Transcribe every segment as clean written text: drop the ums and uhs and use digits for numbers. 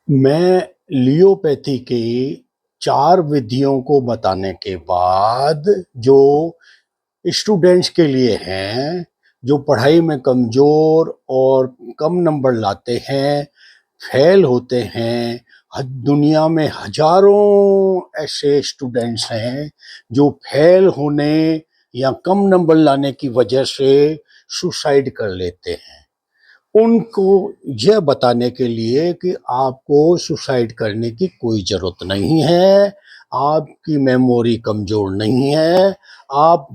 मैं लियोपैथी की 4 विधियों को बताने के बाद जो स्टूडेंट्स के लिए हैं, जो पढ़ाई में कमज़ोर और कम नंबर लाते हैं, फेल होते हैं। दुनिया में हज़ारों ऐसे स्टूडेंट्स हैं जो फेल होने या कम नंबर लाने की वजह से सुसाइड कर लेते हैं। उनको यह बताने के लिए कि आपको सुसाइड करने की कोई ज़रूरत नहीं है, आपकी मेमोरी कमज़ोर नहीं है, आप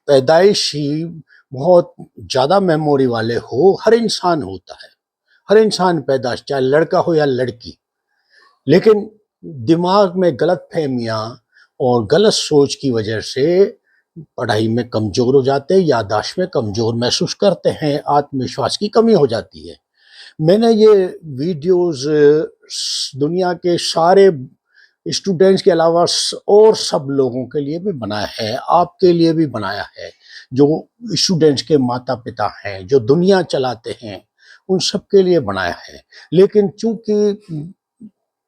पैदाइशी बहुत ज़्यादा मेमोरी वाले हो, हर इंसान होता है, हर इंसान पैदाइश चाहे लड़का हो या लड़की। लेकिन दिमाग में गलतफ़हमियाँ और गलत सोच की वजह से पढ़ाई में कमज़ोर हो जाते हैं, याददाश्त में कमज़ोर महसूस करते हैं, आत्मविश्वास की कमी हो जाती है। मैंने ये वीडियोज़ दुनिया के सारे स्टूडेंट्स के अलावा और सब लोगों के लिए भी बनाया है, आपके लिए भी बनाया है। जो स्टूडेंट्स के माता-पिता हैं, जो दुनिया चलाते हैं, उन सब के लिए बनाया है। लेकिन चूँकि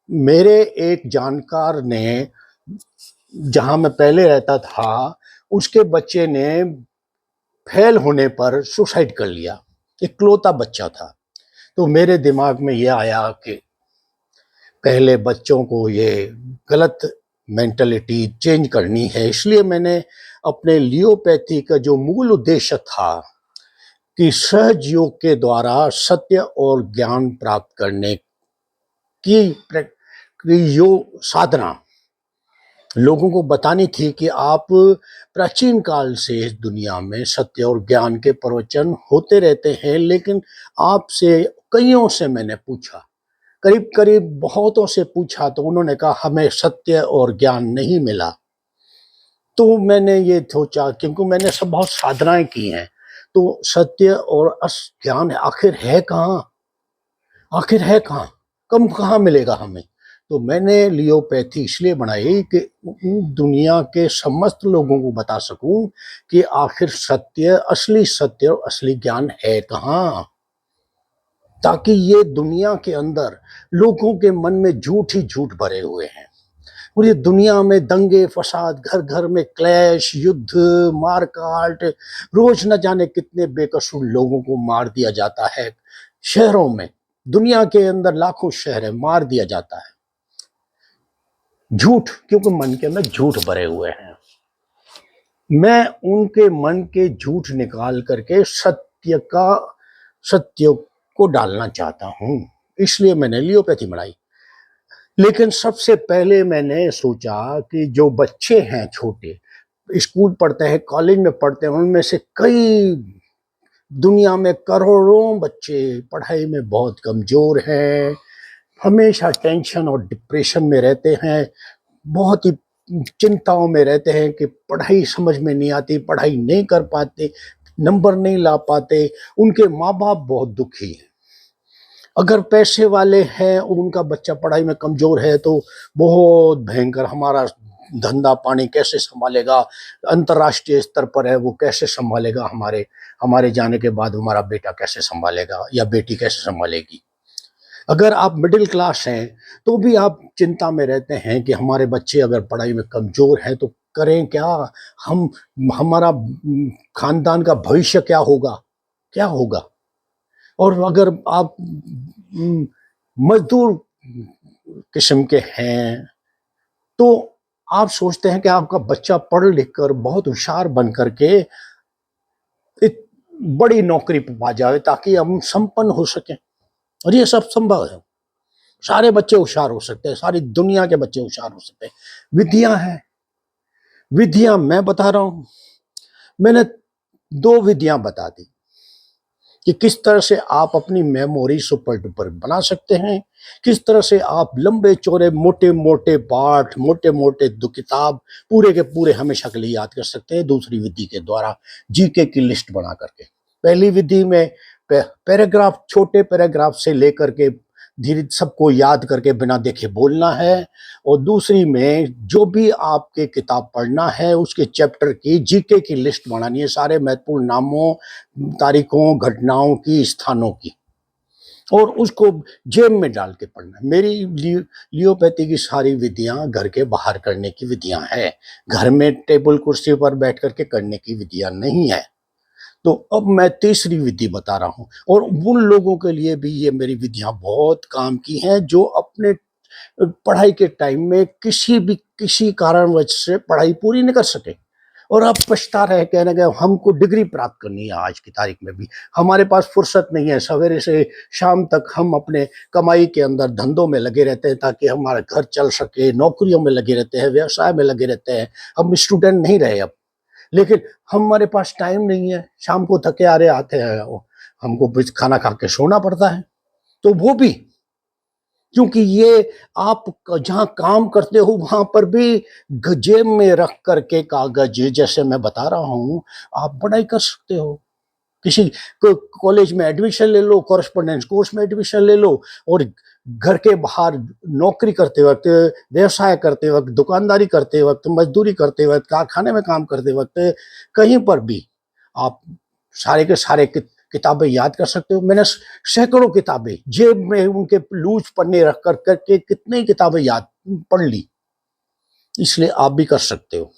मेरे एक जानकार ने, जहाँ मैं पहले रहता था, उसके बच्चे ने फेल होने पर सुसाइड कर लिया। इकलौता बच्चा था। तो मेरे दिमाग में ये आया कि पहले बच्चों को ये गलत मेंटालिटी चेंज करनी है, इसलिए मैंने अपने लियोपैथी का जो मूल उद्देश्य था कि सहज योग के द्वारा सत्य और ज्ञान प्राप्त करने की जो साधना लोगों को बतानी थी कि आप प्राचीन काल से इस दुनिया में सत्य और ज्ञान के प्रवचन होते रहते हैं, लेकिन आपसे कईयों से मैंने पूछा, करीब-करीब बहुतों से पूछा, तो उन्होंने कहा हमें सत्य और ज्ञान नहीं मिला। तो मैंने ये सोचा, क्योंकि मैंने सब बहुत साधनाएँ की हैं, तो सत्य और ज्ञान आखिर है कहाँ? आखिर है कहाँ? कम कहाँ मिलेगा हमें? तो मैंने लियोपैथी इसलिए बनाई कि दुनिया के समस्त लोगों को बता सकूँ कि आखिर सत्य और असली ज्ञान है कहाँ? ताकि ये दुनिया के अंदर लोगों के मन में झूठ ही झूठ भरे हुए हैं और ये दुनिया में दंगे फसाद, घर घर में क्लैश, युद्ध, मारकाट, रोज न जाने कितने बेकसूर लोगों को मार दिया जाता है। शहरों में, दुनिया के अंदर लाखों शहर है, मार दिया जाता है। झूठ, क्योंकि मन के अंदर झूठ भरे हुए हैं। मैं उनके मन के झूठ निकाल करके सत्य को डालना चाहता हूँ, इसलिए मैंने लियोपैथी बनाई। लेकिन सबसे पहले मैंने सोचा कि जो बच्चे हैं छोटे, स्कूल पढ़ते हैं, कॉलेज में पढ़ते हैं, उनमें से कई, दुनिया में करोड़ों बच्चे पढ़ाई में बहुत कमज़ोर हैं, हमेशा टेंशन और डिप्रेशन में रहते हैं, बहुत ही चिंताओं में रहते हैं कि पढ़ाई समझ में नहीं आती, पढ़ाई नहीं कर पाते, नंबर नहीं ला पाते, उनके माँ-बाप बहुत दुखी हैं। अगर पैसे वाले हैं और उनका बच्चा पढ़ाई में कमज़ोर है तो बहुत भयंकर, हमारा धंधा पानी कैसे सँभालेगा, अंतर्राष्ट्रीय स्तर पर है वो कैसे सँभालेगा, हमारे जाने के बाद हमारा बेटा कैसे सँभालेगा या बेटी कैसे सँभालेगी। अगर आप मिडिल क्लास हैं तो भी आप चिंता में रहते हैं कि हमारे बच्चे अगर पढ़ाई में कमज़ोर हैं तो करें क्या? हम हमारा ख़ानदान का भविष्य क्या होगा? क्या होगा? और अगर आप मज़दूर किस्म के हैं, तो आप सोचते हैं कि आपका बच्चा पढ़ लिख कर बहुत होशियार बन कर के एक बड़ी नौकरी पे पा जाए ताकि हम संपन्न हो सकें, और ये सब संभव है। सारे बच्चे होशियार हो सकते हैं, सारी दुनिया के बच्चे होशियार हो सकते हैं। विधियाँ हैं, विधियाँ मैं बता रहा हूँ। मैंने 2 विधियाँ बता दी कि किस तरह से आप अपनी मेमोरी सुपर डुपर बना सकते हैं, किस तरह से आप लंबे चौड़े मोटे मोटे पाठ, मोटे मोटे दो किताब पूरे के पूरे हमेशा के लिए याद कर सकते हैं दूसरी विधि के द्वारा, जीके की लिस्ट बना करके। पहली विधि में पैराग्राफ, छोटे पैराग्राफ से लेकर के धीरे सबको याद करके बिना देखे बोलना है, और दूसरी में जो भी आपके किताब पढ़ना है उसके चैप्टर की जीके की लिस्ट बनानी है, सारे महत्वपूर्ण नामों, तारीखों, घटनाओं की, स्थानों की। और उसको जेब में डाल के पढ़ना है। मेरी लियोपैथी की सारी विधियां घर के बाहर करने की विधियां हैं, घर में टेबल कुर्सी पर बैठ करके करने की विधियां नहीं है। तो अब मैं तीसरी विधि बता रहा हूं, और उन लोगों के लिए भी ये मेरी विधियां बहुत काम की हैं जो अपने पढ़ाई के टाइम में किसी कारणवश से पढ़ाई पूरी नहीं कर सके, और अब पछता रहे, कहने गए हमको डिग्री प्राप्त करनी है। आज की तारीख में भी हमारे पास फुर्सत नहीं है, सवेरे से शाम तक हम अपने कमाई के अंदर धंधों में लगे रहते हैं ताकि हमारा घर चल सके, नौकरियों में लगे रहते हैं, व्यवसाय में लगे रहते हैं। हम स्टूडेंट नहीं रहे अब, लेकिन हमारे पास टाइम नहीं है, शाम को थके आ रहे आते हैं, हमको कुछ खाना खा के सोना पड़ता है। तो वो भी, क्योंकि ये आप जहाँ काम करते हो वहां पर भी जेब में रख करके कागज, जैसे मैं बता रहा हूँ, आप पढ़ाई कर सकते हो। किसी कॉलेज में एडमिशन ले लो, कॉरेस्पोंडेंस कोर्स में एडमिशन ले लो, और घर के बाहर नौकरी करते वक्त, व्यवसाय करते वक्त, दुकानदारी करते वक्त, मजदूरी करते वक्त, कारखाने में काम करते वक्त, कहीं पर भी आप सारे के सारे किताबें याद कर सकते हो। मैंने सैकड़ों किताबें जेब में उनके लूज पन्ने रख कर करके कितनी किताबें याद पढ़ ली, इसलिए आप भी कर सकते हो।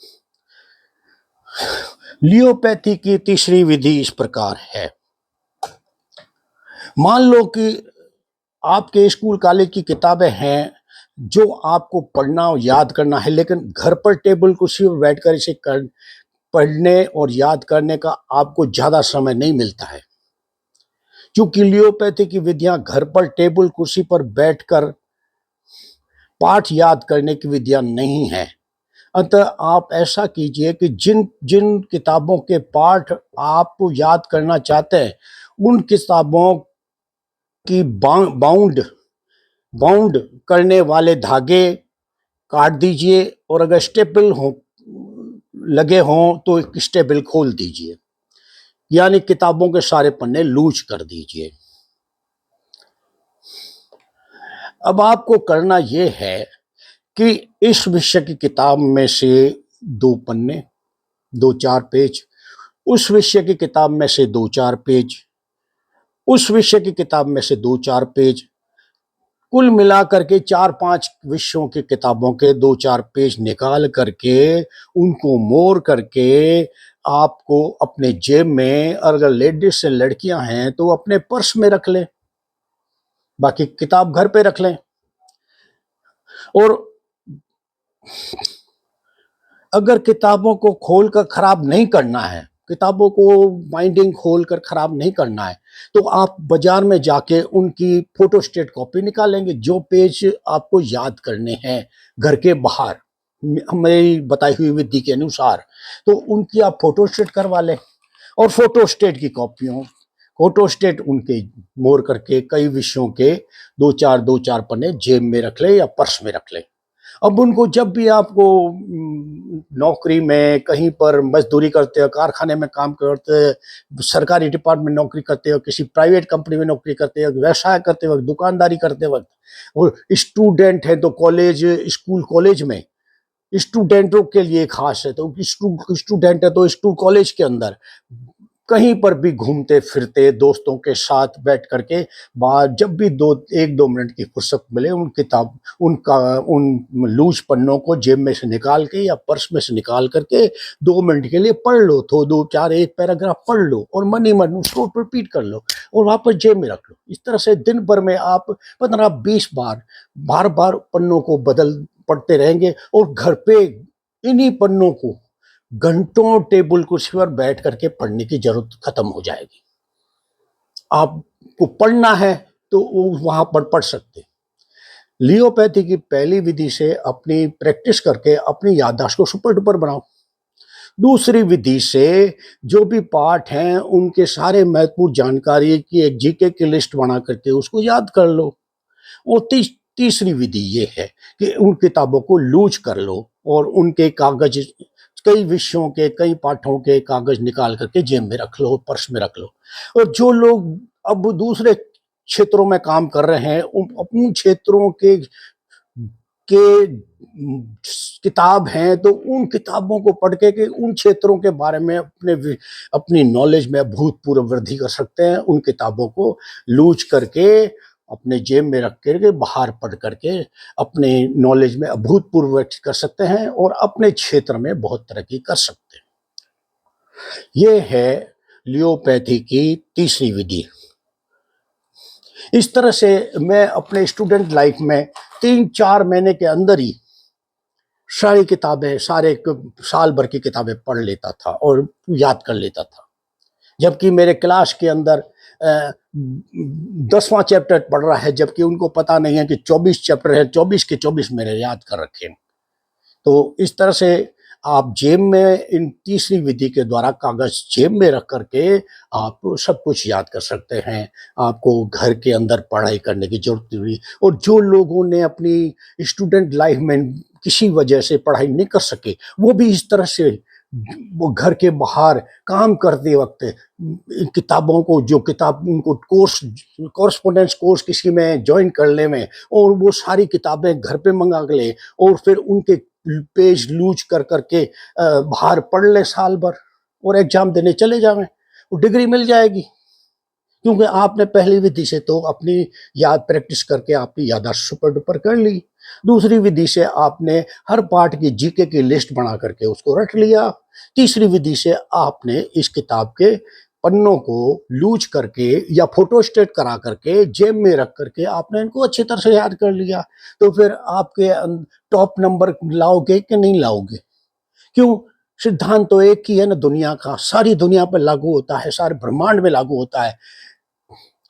लियोपैथी की तीसरी विधि इस प्रकार है। मान लो कि आपके स्कूल कॉलेज की किताबें हैं जो आपको पढ़ना और याद करना है, लेकिन घर पर टेबल कुर्सी पर बैठकर इसे पढ़ने और याद करने का आपको ज्यादा समय नहीं मिलता है, क्योंकि लियोपैथी की विधियां घर पर टेबल कुर्सी पर बैठकर पाठ याद करने की विधियां नहीं है। अतः आप ऐसा कीजिए कि जिन जिन किताबों के पाठ आप याद करना चाहते हैं, उन किताबों की बाउंड बाउंड करने वाले धागे काट दीजिए, और अगर स्टेपल हो लगे हों तो एक स्टेपल खोल दीजिए, यानी किताबों के सारे पन्ने लूज कर दीजिए। अब आपको करना यह है कि इस विषय की किताब में से 2 पन्ने, 2-4 पेज, उस विषय की किताब में से 2-4 पेज, उस विषय की किताब में से 2-4 पेज, कुल मिलाकर के 4-5 विषयों की किताबों के 2-4 पेज निकाल करके उनको मोड़ करके आपको अपने जेब में, अगर लेडीज से लड़कियां हैं तो अपने पर्स में रख लें, बाकी किताब घर पे रख लें। और अगर किताबों को खोलकर खराब नहीं करना है, किताबों को बाइंडिंग खोलकर खराब नहीं करना है, तो आप बाजार में जाके उनकी फोटोस्टेट कॉपी निकालेंगे, जो पेज आपको याद करने हैं घर के बाहर मेरी बताई हुई विधि के अनुसार, तो उनकी आप फोटोस्टेट करवा लें। और फोटोस्टेट उनके मोड़ करके कई विषयों के 2-4 पन्ने जेब में रख लें या पर्स में रख लें। अब उनको जब भी आपको नौकरी में, कहीं पर मजदूरी करते हो, कारखाने में काम करते हो, सरकारी डिपार्टमेंट नौकरी करते हो, किसी प्राइवेट कंपनी में नौकरी करते हो, व्यवसाय करते वक्त, दुकानदारी करते वक्त, और स्टूडेंट है तो कॉलेज, स्कूल कॉलेज में स्टूडेंटों के लिए खास है, तो स्टूडेंट है तो स्कूल कॉलेज के अंदर कहीं पर भी घूमते फिरते दोस्तों के साथ बैठ करके बाद जब भी 1-2 मिनट की फुर्सत मिले, उन लूज पन्नों को जेब में से निकाल के या पर्स में से निकाल करके 2 मिनट के लिए पढ़ लो, तो 2-4 एक पैराग्राफ पढ़ लो और मन ही मन उसको रिपीट कर लो और वापस जेब में रख लो। इस तरह से दिन भर में आप 15-20 बार बार पन्नों को बदल पढ़ते रहेंगे, और घर पे इन्हीं पन्नों को घंटों टेबल कुर्सी पर बैठ करके पढ़ने की जरूरत खत्म हो जाएगी। आपको पढ़ना है तो वहां पर पढ़ सकते। लियोपैथी की पहली विधि से अपनी प्रैक्टिस करके अपनी याददाश्त को सुपर डुपर बनाओ। दूसरी विधि से जो भी पाठ हैं उनके सारे महत्वपूर्ण जानकारी की एक जीके की लिस्ट बना करके उसको याद कर लो। और तीसरी विधि ये है कि उन किताबों को लूज कर लो और उनके कागज, कई विषयों के, कई पाठों के कागज निकाल करके जेब में रख लो, पर्स में रख लो। और जो लोग अब दूसरे क्षेत्रों में काम कर रहे हैं, उन अपने क्षेत्रों के के किताब हैं तो उन किताबों को पढ़ के उन क्षेत्रों के बारे में अपनी नॉलेज में अभूतपूर्व वृद्धि कर सकते हैं। उन किताबों को लूज करके अपने जेब में रख करके बाहर पढ़ करके अपने नॉलेज में अभूतपूर्व वृद्धि कर सकते हैं और अपने क्षेत्र में बहुत तरक्की कर सकते हैं। ये है लियोपैथी की तीसरी विधि। इस तरह से मैं अपने स्टूडेंट लाइफ में 3-4 महीने के अंदर ही सारी किताबें, साल भर की किताबें पढ़ लेता था और याद कर लेता था। जबकि मेरे क्लास के अंदर 10वां चैप्टर पढ़ रहा है, जबकि उनको पता नहीं है कि 24 चैप्टर है, 24 के 24 मेरे याद कर रखे। तो इस तरह से आप जेब में इन तीसरी विधि के द्वारा कागज जेब में रख करके आप सब कुछ याद कर सकते हैं। आपको घर के अंदर पढ़ाई करने की जरूरत नहीं हुई। और जो लोगों ने अपनी स्टूडेंट लाइफ में किसी वजह से पढ़ाई नहीं कर सके, वो भी इस तरह से वो घर के बाहर काम करते वक्त इन किताबों को, जो किताब उनको कोर्सपोंडेंस कोर्स किसी में ज्वाइन करने में, और वो सारी किताबें घर पे मंगा के ले और फिर उनके पेज लूज कर करके बाहर पढ़ ले साल भर और एग्जाम देने चले जाएं, वो डिग्री मिल जाएगी। क्योंकि आपने पहली विधि से तो अपनी याद प्रैक्टिस करके आपकी याददाश्त सुपर डुपर कर ली। दूसरी विधि से आपने हर पार्ट की जीके की लिस्ट बना करके उसको रट लिया। तीसरी विधि से आपने इस किताब के पन्नों को लूज करके या फोटोस्टेट करा करके जेब में रख करके आपने इनको अच्छी तरह से याद कर लिया। तो फिर आपके टॉप नंबर लाओगे कि नहीं लाओगे? क्यों? सिद्धांत तो एक ही है ना दुनिया का, सारी दुनिया पर लागू होता है, सारे ब्रह्मांड में लागू होता है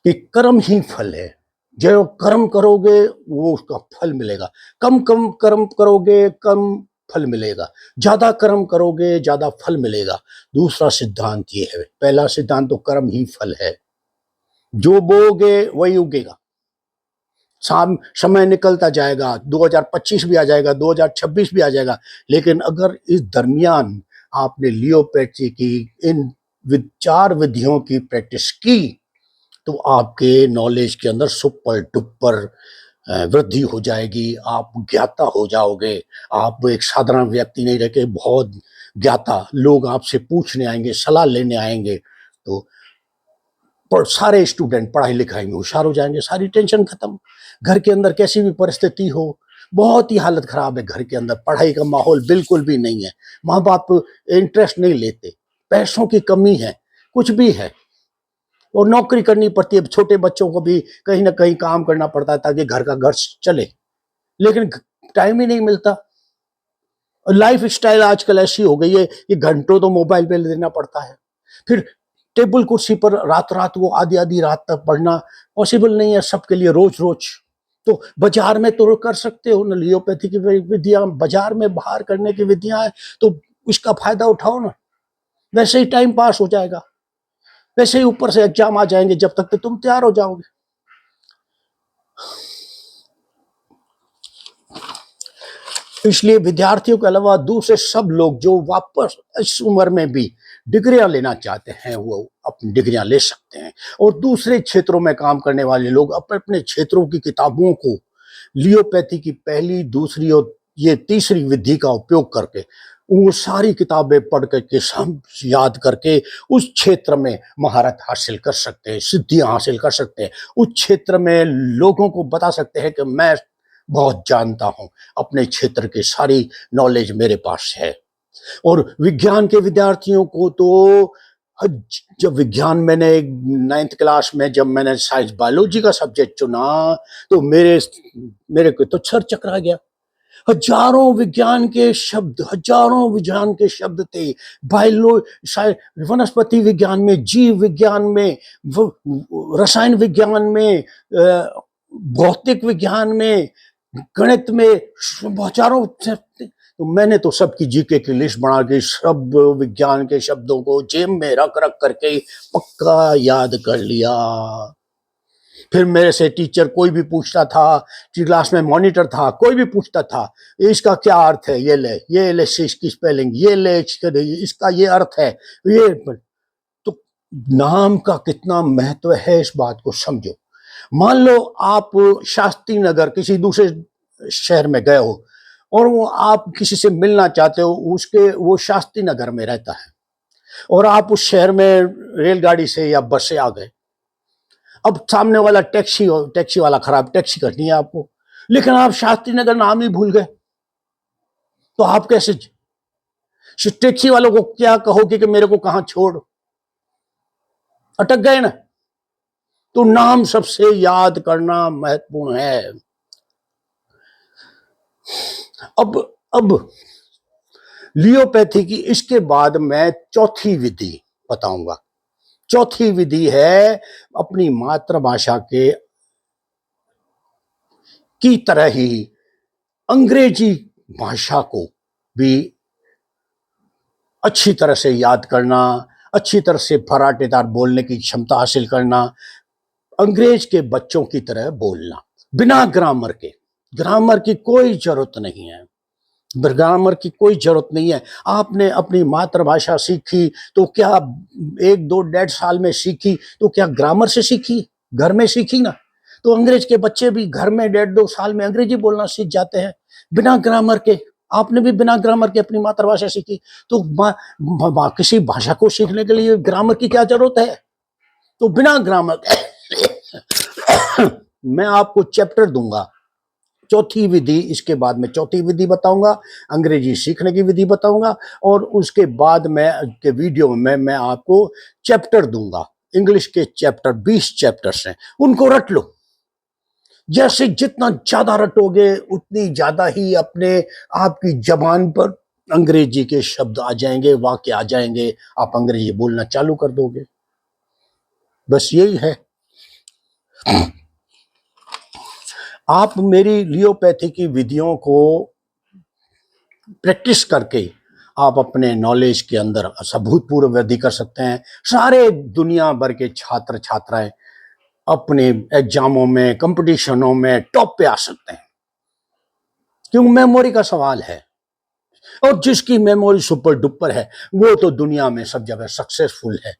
कि कर्म ही फल है। जो कर्म करोगे वो उसका फल मिलेगा। कम कम कर्म करोगे कम फल मिलेगा, ज्यादा कर्म करोगे ज्यादा फल मिलेगा। दूसरा सिद्धांत ये है, पहला सिद्धांत तो कर्म ही फल है, जो बोगे वही उगेगा। समय निकलता जाएगा, 2025 भी आ जाएगा, 2026 भी आ जाएगा, लेकिन अगर इस दरमियान आपने लियोपैथी की इन 4 विधियों की प्रैक्टिस की तो आपके नॉलेज के अंदर सुपर डुपर वृद्धि हो जाएगी। आप ज्ञाता हो जाओगे। आप एक साधारण व्यक्ति नहीं रह के बहुत ज्ञाता, लोग आपसे पूछने आएंगे, सलाह लेने आएंगे। तो सारे स्टूडेंट पढ़ाई लिखाई में होशियार हो जाएंगे, सारी टेंशन खत्म। घर के अंदर कैसी भी परिस्थिति हो, बहुत ही हालत खराब है घर के अंदर, पढ़ाई का माहौल बिल्कुल भी नहीं है, माँ बाप इंटरेस्ट नहीं लेते, पैसों की कमी है, कुछ भी है, और नौकरी करनी पड़ती है। छोटे बच्चों को भी कहीं ना कहीं काम करना पड़ता है ताकि घर का घर चले, लेकिन टाइम ही नहीं मिलता। लाइफ स्टाइल आजकल ऐसी हो गई है कि घंटों तो मोबाइल पे देना पड़ता है। फिर टेबल कुर्सी पर रात रात वो आधी आधी रात तक पढ़ना पॉसिबल नहीं है सबके लिए रोज रोज। तो बाजार में तो कर सकते हो ना, लियोपैथी की विधियां बाजार में बाहर करने की विधियां है, तो इसका फायदा उठाओ ना। वैसे ही टाइम पास हो जाएगा, वैसे ही ऊपर से एग्जाम आ जाएंगे, जब तक तो तुम तैयार हो जाओगे। इसलिए विद्यार्थियों के अलावा दूसरे सब लोग जो वापस इस उम्र में भी डिग्रियां लेना चाहते हैं वो अपनी डिग्रियां ले सकते हैं। और दूसरे क्षेत्रों में काम करने वाले लोग अपने अपने क्षेत्रों की किताबों को लियोपैथी की पहली, दूसरी और ये तीसरी विधि का उपयोग करके वो सारी किताबें पढ़ करके सब याद करके उस क्षेत्र में महारत हासिल कर सकते हैं, सिद्धियां हासिल कर सकते हैं। उस क्षेत्र में लोगों को बता सकते हैं कि मैं बहुत जानता हूं, अपने क्षेत्र की सारी नॉलेज मेरे पास है। और विज्ञान के विद्यार्थियों को तो जब विज्ञान मैंने 9th क्लास में जब मैंने साइंस बायोलॉजी का सब्जेक्ट चुना तो मेरे को तो सर चकरा गया। हजारों विज्ञान के शब्द थे। वनस्पति विज्ञान में, जीव विज्ञान में, रसायन विज्ञान में, भौतिक विज्ञान में, गणित में, हजारों। तो मैंने तो सबकी जीके की लिस्ट बना के सब विज्ञान के शब्दों को जेब में रख रख करके पक्का याद कर लिया। फिर मेरे से टीचर कोई भी पूछता था, क्लास में मॉनिटर था, कोई भी पूछता था इसका क्या अर्थ है, ये ले इसकी स्पेलिंग, ये ले इसका ये अर्थ है, ये। तो नाम का कितना महत्व है इस बात को समझो। मान लो आप शास्त्री नगर किसी दूसरे शहर में गए हो और वो आप किसी से मिलना चाहते हो, उसके वो शास्त्री नगर में रहता है और आप उस शहर में रेलगाड़ी से या बस से आ गए। अब सामने वाला टैक्सी वाला खराब, टैक्सी करनी है आपको, लेकिन आप शास्त्री नगर नाम ही भूल गए, तो आप कैसे टैक्सी वालों को क्या कहोगे कि मेरे को कहां छोड़, अटक गए ना। तो नाम सबसे याद करना महत्वपूर्ण है। अब लियोपैथी की इसके बाद मैं चौथी विधि बताऊंगा। चौथी विधि है अपनी मातृभाषा के की तरह ही अंग्रेजी भाषा को भी अच्छी तरह से याद करना, अच्छी तरह से फराटेदार बोलने की क्षमता हासिल करना, अंग्रेज के बच्चों की तरह बोलना, बिना ग्रामर के। ग्रामर की कोई जरूरत नहीं है, ग्रामर की कोई जरूरत नहीं है। आपने अपनी मातृभाषा सीखी तो क्या 1-2 1.5 साल में सीखी, तो क्या ग्रामर से सीखी, घर में सीखी ना। तो अंग्रेज के बच्चे भी घर में 1.5-2 साल में अंग्रेजी बोलना सीख जाते हैं बिना ग्रामर के। आपने भी बिना ग्रामर के अपनी मातृभाषा सीखी, तो किसी भाषा को सीखने के लिए ग्रामर की क्या जरूरत है। तो बिना ग्रामर मैं आपको चैप्टर दूंगा, चौथी विधि, इसके बाद में चौथी विधि बताऊंगा, अंग्रेजी सीखने की विधि बताऊंगा, और उसके बाद मैं के वीडियो में मैं आपको चैप्टर दूंगा। इंग्लिश के चैप्टर 20 चैप्टर्स हैं, उनको रट लो। जैसे जितना ज्यादा रटोगे उतनी ज्यादा ही अपने आपकी जबान पर अंग्रेजी के शब्द आ जाएंगे, वाक्य आ जाएंगे, आप अंग्रेजी बोलना चालू कर दोगे। बस यही है। आप मेरी लियोपैथी की विधियों को प्रैक्टिस करके आप अपने नॉलेज के अंदर अभूतपूर्व वृद्धि कर सकते हैं। सारे दुनिया भर के छात्र छात्राएं अपने एग्जामों में, कंपटीशनों में टॉप पे आ सकते हैं, क्योंकि मेमोरी का सवाल है। और जिसकी मेमोरी सुपर डुपर है वो तो दुनिया में सब जगह सक्सेसफुल है।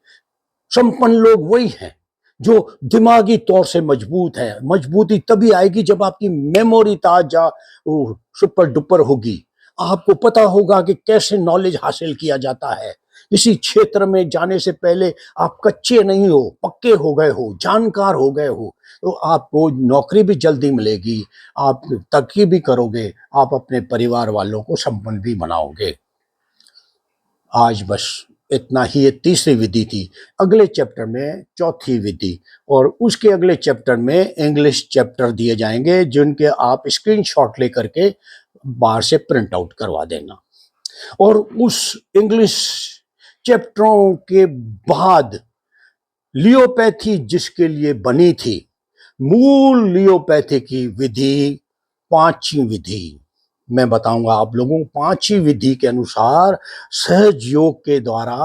संपन्न लोग वही हैं जो दिमागी तौर से मजबूत है। मजबूती तभी आएगी जब आपकी मेमोरी ताजा सुपर डुपर होगी। आपको पता होगा कि कैसे नॉलेज हासिल किया जाता है। किसी क्षेत्र में जाने से पहले आप कच्चे नहीं हो, पक्के हो गए हो, जानकार हो गए हो, तो आपको नौकरी भी जल्दी मिलेगी, आप तरक्की भी करोगे, आप अपने परिवार वालों को संपन्न भी बनाओगे। आज बस इतना ही, ये तीसरी विधि थी। अगले चैप्टर में चौथी विधि, और उसके अगले चैप्टर में इंग्लिश चैप्टर दिए जाएंगे जिनके आप स्क्रीनशॉट लेकर के बाहर से प्रिंट आउट करवा देना। और उस इंग्लिश चैप्टरों के बाद लियोपैथी जिसके लिए बनी थी, मूल लियोपैथी की विधि, पांचवी विधि मैं बताऊंगा आप लोगों को। पांचवी विधि के अनुसार सहज योग के द्वारा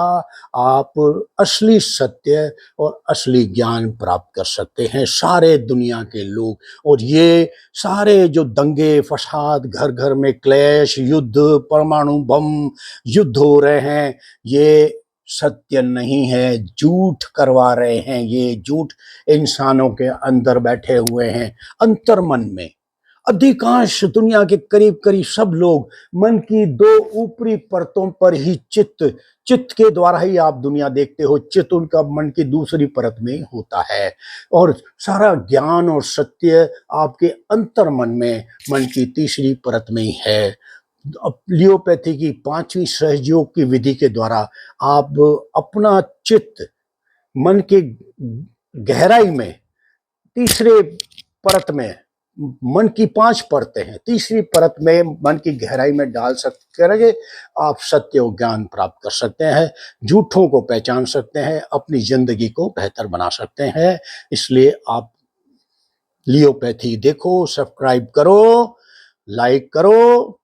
आप असली सत्य और असली ज्ञान प्राप्त कर सकते हैं, सारे दुनिया के लोग। और ये सारे जो दंगे फसाद, घर घर में क्लेश, युद्ध, परमाणु बम युद्ध हो रहे हैं, ये सत्य नहीं है, झूठ करवा रहे हैं। ये झूठ इंसानों के अंदर बैठे हुए हैं, अंतर्मन में। अधिकांश दुनिया के करीब करीब सब लोग मन की दो ऊपरी परतों पर ही चित्त के द्वारा ही आप दुनिया देखते हो। चित्त उनका मन की दूसरी परत में होता है, और सारा ज्ञान और सत्य आपके अंतर्मन में, मन की तीसरी परत में ही है। लियोपैथी की पांचवी सहयोग की विधि के द्वारा आप अपना चित्त मन के गहराई में, तीसरे परत में, मन की 5 परतें हैं, तीसरी परत में मन की गहराई में डाल सकते करेंगे, आप सत्य और ज्ञान प्राप्त कर सकते हैं, झूठों को पहचान सकते हैं, अपनी जिंदगी को बेहतर बना सकते हैं। इसलिए आप लियोपैथी देखो, सब्सक्राइब करो, लाइक करो,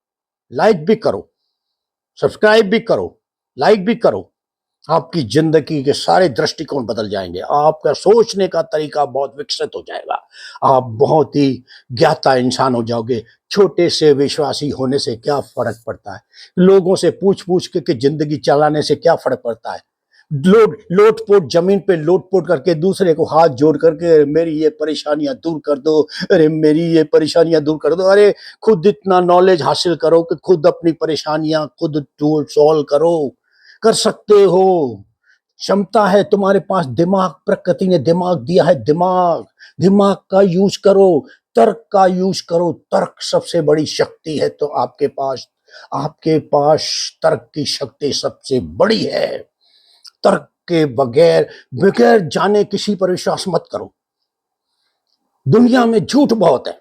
लाइक भी करो, सब्सक्राइब भी करो, लाइक भी करो। आपकी जिंदगी के सारे दृष्टिकोण बदल जाएंगे, आपका सोचने का तरीका बहुत विकसित हो जाएगा, आप बहुत ही ज्ञाता इंसान हो जाओगे। छोटे से विश्वासी होने से क्या फर्क पड़ता है, लोगों से पूछ पूछ के जिंदगी चलाने से क्या फर्क पड़ता है। लोटपोट जमीन पे लोटपोट करके दूसरे को हाथ जोड़ करके मेरी ये परेशानियां दूर कर दो, अरे मेरी ये परेशानियां दूर कर दो। अरे खुद इतना नॉलेज हासिल करो कि खुद अपनी परेशानियां खुद सॉल्व करो। कर सकते हो, क्षमता है तुम्हारे पास, दिमाग, प्रकृति ने दिमाग दिया है, दिमाग, दिमाग का यूज करो, तर्क का यूज करो। तर्क सबसे बड़ी शक्ति है, तो आपके पास तर्क की शक्ति सबसे बड़ी है। तर्क के बगैर बगैर जाने किसी पर विश्वास मत करो। दुनिया में झूठ बहुत है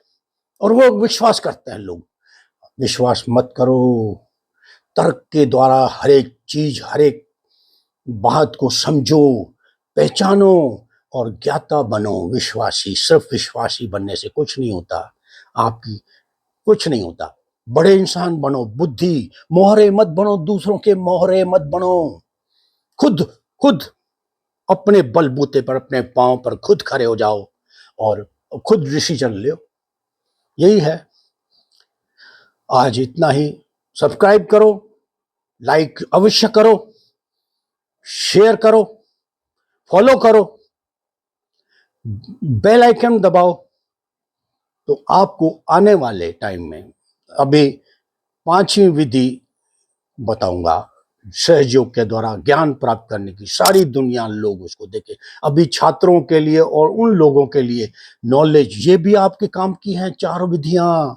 और वो विश्वास करते हैं लोग। विश्वास मत करो। तर्क के द्वारा हर एक चीज, हर एक बात को समझो, पहचानो और ज्ञाता बनो। विश्वासी, सिर्फ विश्वासी बनने से कुछ नहीं होता, आपकी कुछ नहीं होता। बड़े इंसान बनो, बुद्धि, मोहरे मत बनो, दूसरों के मोहरे मत बनो। खुद खुद अपने बलबूते पर, अपने पांव पर खुद खड़े हो जाओ और खुद डिसीजन लो। यही है। आज इतना ही। सब्सक्राइब करो, लाइक अवश्य करो, शेयर करो, फॉलो करो, बेल आइकन दबाओ, तो आपको आने वाले टाइम में अभी 5वीं विधि बताऊंगा सहयोग के द्वारा ज्ञान प्राप्त करने की। सारी दुनिया लोग उसको देखे। अभी छात्रों के लिए और उन लोगों के लिए नॉलेज, ये भी आपके काम की हैं 4 विधियां।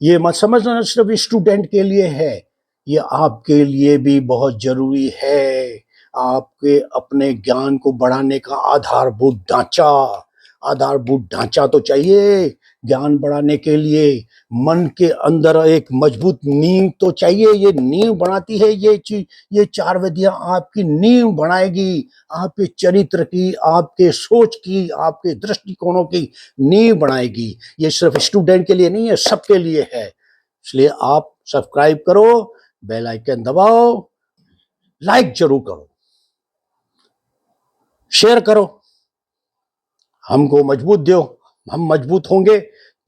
ये मत समझना सिर्फ स्टूडेंट के लिए है, ये आपके लिए भी बहुत जरूरी है। आपके अपने ज्ञान को बढ़ाने का आधारभूत ढांचा तो चाहिए। ज्ञान बढ़ाने के लिए मन के अंदर एक मजबूत नींव तो चाहिए। ये नींव बनाती है ये चीज, ये 4 विधियां आपकी नींव बनाएगी, आपके चरित्र की, आपके सोच की, आपके दृष्टिकोणों की नींव बनाएगी। ये सिर्फ स्टूडेंट के लिए नहीं है, सबके लिए है। इसलिए आप सब्सक्राइब करो, बेल आइकन दबाओ, लाइक जरूर करो, शेयर करो, हमको मजबूत दो। हम मजबूत होंगे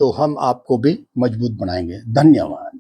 तो हम आपको भी मजबूत बनाएंगे। धन्यवाद।